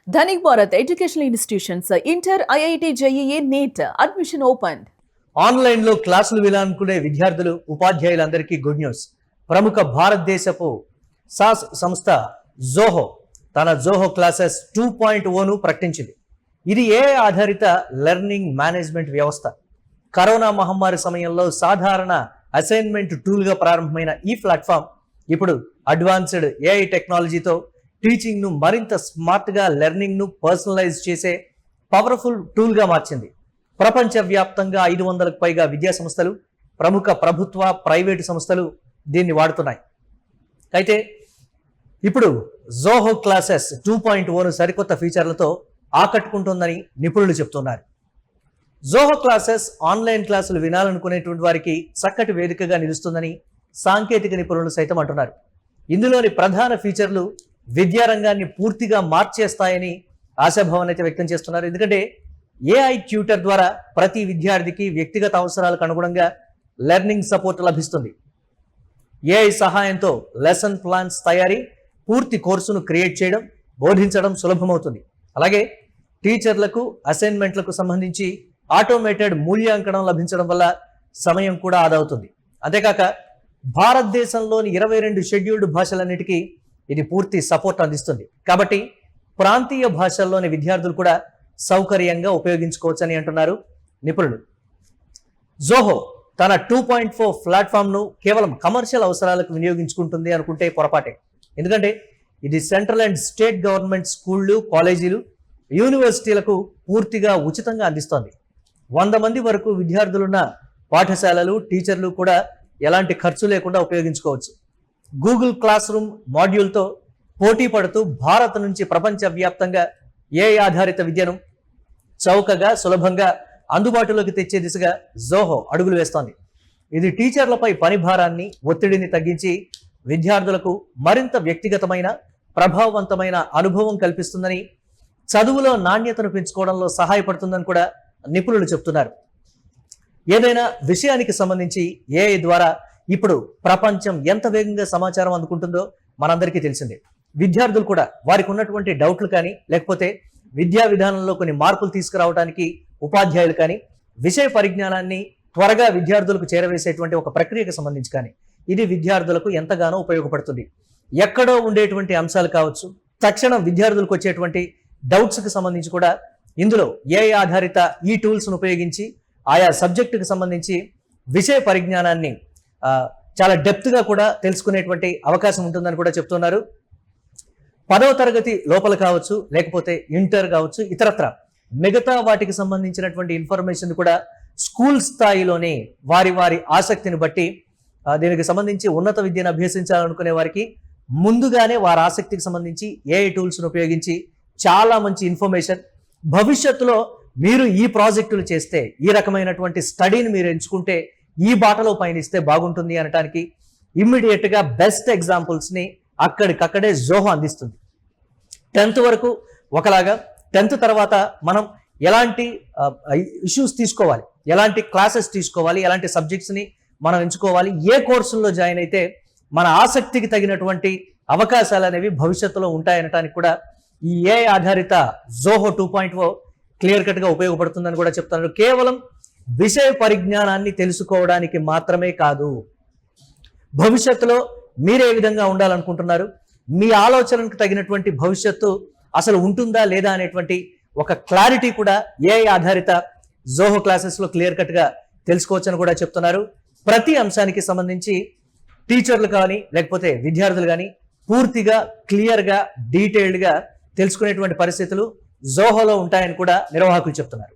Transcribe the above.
Dhanik Bharat Educational Institutions, Inter, IIT, JEE, NEET, admission opened. ఆన్లైన్లో క్లాసులు వినాలనుకునే విద్యార్థులు ఉపాధ్యాయులందరికీ good news. ప్రముఖ భారతదేశపు సాస్ సంస్థ జోహో తన జోహో క్లాసెస్ 2.0ను ప్రకటించింది. ఇది AI ఆధారిత లెర్నింగ్ మేనేజ్మెంట్ వ్యవస్థ. కరోనా మహమ్మారి సమయంలో సాధారణ అసైన్మెంట్ టూల్గా ప్రారంభమైన ఈ ప్లాట్ఫామ్ ఇప్పుడు అడ్వాన్స్డ్ AI టెక్నాలజీతో టీచింగ్ను మరింత స్మార్ట్గా లెర్నింగ్ను పర్సనలైజ్ చేసే పవర్ఫుల్ టూల్గా మార్చింది. ప్రపంచవ్యాప్తంగా 500కు పైగా విద్యా సంస్థలు, ప్రముఖ ప్రభుత్వ ప్రైవేటు సంస్థలు దీన్ని వాడుతున్నాయి. అయితే ఇప్పుడు జోహో క్లాసెస్ 2.0 సరికొత్త ఫీచర్లతో ఆకట్టుకుంటుందని నిపుణులు చెప్తున్నారు. జోహో క్లాసెస్ ఆన్లైన్ క్లాసులు వినాలనుకునేటువంటి వారికి చక్కటి వేదికగా నిలుస్తుందని సాంకేతిక నిపుణులు సైతం అంటున్నారు. ఇందులోని ప్రధాన ఫీచర్లు విద్యారంగాన్ని పూర్తిగా మార్చేస్తాయని ఆశాభావం అయితే వ్యక్తం చేస్తున్నారు. ఎందుకంటే AI ట్యూటర్ ద్వారా ప్రతి విద్యార్థికి వ్యక్తిగత అవసరాలకు అనుగుణంగా లెర్నింగ్ సపోర్ట్ లభిస్తుంది. AI సహాయంతో లెసన్ ప్లాన్స్ తయారీ, పూర్తి కోర్సును క్రియేట్ చేయడం, బోధించడం సులభమవుతుంది. అలాగే టీచర్లకు అసైన్మెంట్లకు సంబంధించి ఆటోమేటెడ్ మూల్యాంకనం లభించడం వల్ల సమయం కూడా ఆదా అవుతుంది. అంతేకాక భారతదేశంలోని 22 షెడ్యూల్డ్ భాషలన్నిటికీ ఇది పూర్తి సపోర్ట్ అందిస్తుంది. కాబట్టి ప్రాంతీయ భాషల్లోని విద్యార్థులు కూడా సౌకర్యంగా ఉపయోగించుకోవచ్చని అంటున్నారు నిపుణులు. జోహో తన 2.4 ప్లాట్ఫామ్ను కేవలం కమర్షియల్ అవసరాలకు వినియోగించుకుంటుంది అనుకుంటే పొరపాటే. ఎందుకంటే ఇది సెంట్రల్ అండ్ స్టేట్ గవర్నమెంట్ స్కూళ్ళు, కాలేజీలు, యూనివర్సిటీలకు పూర్తిగా ఉచితంగా అందిస్తోంది. 100 మంది వరకు విద్యార్థులున్న పాఠశాలలు, టీచర్లు కూడా ఎలాంటి ఖర్చు లేకుండా ఉపయోగించుకోవచ్చు. గూగుల్ క్లాస్ రూమ్ మాడ్యూల్తో పోటీ పడుతూ భారత్ నుంచి ప్రపంచవ్యాప్తంగా AI ఆధారిత విద్యను చౌకగా, సులభంగా అందుబాటులోకి తెచ్చే దిశగా జోహో అడుగులు వేస్తోంది. ఇది టీచర్లపై పని భారాన్ని, ఒత్తిడిని తగ్గించి విద్యార్థులకు మరింత వ్యక్తిగతమైన, ప్రభావవంతమైన అనుభవం కల్పిస్తుందని, చదువులో నాణ్యతను పెంచుకోవడంలో సహాయపడుతుందని కూడా నిపుణులు చెప్తున్నారు. ఏదైనా విషయానికి సంబంధించి AI ద్వారా ఇప్పుడు ప్రపంచం ఎంత వేగంగా సమాచారం అందుకుంటుందో మనందరికీ తెలిసిందే. విద్యార్థులు కూడా వారికి ఉన్నటువంటి డౌట్లు కానీ, లేకపోతే విద్యా విధానంలో కొన్ని మార్పులు తీసుకురావడానికి ఉపాధ్యాయులు కానీ, విషయ పరిజ్ఞానాన్ని త్వరగా విద్యార్థులకు చేరవేసేటువంటి ఒక ప్రక్రియకు సంబంధించి కానీ ఇది విద్యార్థులకు ఎంతగానో ఉపయోగపడుతుంది. ఎక్కడో ఉండేటువంటి అంశాలు కావచ్చు, తక్షణం విద్యార్థులకు వచ్చేటువంటి డౌట్స్కి సంబంధించి కూడా ఇందులో AI ఆధారిత ఈ టూల్స్ను ఉపయోగించి ఆయా సబ్జెక్టుకు సంబంధించి విషయ పరిజ్ఞానాన్ని చాలా డెప్త్గా కూడా తెలుసుకునేటువంటి అవకాశం ఉంటుందని కూడా చెప్తున్నారు. 10వ తరగతి లోపల కావచ్చు, లేకపోతే ఇంటర్ కావచ్చు, ఇతరత్ర మిగతా వాటికి సంబంధించినటువంటి ఇన్ఫర్మేషన్ కూడా స్కూల్ స్థాయిలోనే వారి వారి ఆసక్తిని బట్టి దీనికి సంబంధించి ఉన్నత విద్యను అభ్యసించాలనుకునే వారికి ముందుగానే వారి ఆసక్తికి సంబంధించి AI టూల్స్ను ఉపయోగించి చాలా మంచి ఇన్ఫర్మేషన్, భవిష్యత్తులో మీరు ఈ ప్రాజెక్టులు చేస్తే, ఈ రకమైనటువంటి స్టడీని మీరు ఎంచుకుంటే ఈ బాటలో పయనిస్తే బాగుంటుంది అనడానికి ఇమ్మీడియట్గా బెస్ట్ ఎగ్జాంపుల్స్ని అక్కడికక్కడే జోహో అందిస్తుంది. 10th వరకు ఒకలాగా, 10th తర్వాత మనం ఎలాంటి ఇష్యూస్ తీసుకోవాలి, ఎలాంటి క్లాసెస్ తీసుకోవాలి, ఎలాంటి సబ్జెక్ట్స్ని మనం ఎంచుకోవాలి, ఏ కోర్సుల్లో జాయిన్ అయితే మన ఆసక్తికి తగినటువంటి అవకాశాలు అనేవి భవిష్యత్తులో ఉంటాయనటానికి కూడా ఈ AI ఆధారిత జోహో 2.0 క్లియర్ కట్గా ఉపయోగపడుతుందని కూడా చెప్తున్నారు. కేవలం విషయ పరిజ్ఞానాన్ని తెలుసుకోవడానికి మాత్రమే కాదు, భవిష్యత్తులో మీరే విధంగా ఉండాలనుకుంటున్నారు, మీ ఆలోచనకు తగినటువంటి భవిష్యత్తు అసలు ఉంటుందా లేదా అనేటువంటి ఒక క్లారిటీ కూడా AI ఆధారిత జోహో క్లాసెస్లో క్లియర్ కట్గా తెలుసుకోవచ్చని కూడా చెప్తున్నారు. ప్రతి అంశానికి సంబంధించి టీచర్లు కానీ, లేకపోతే విద్యార్థులు కానీ పూర్తిగా క్లియర్గా, డీటెయిల్డ్గా తెలుసుకునేటువంటి పరిస్థితులు జోహోలో ఉంటాయని కూడా నిర్వాహకులు చెప్తున్నారు.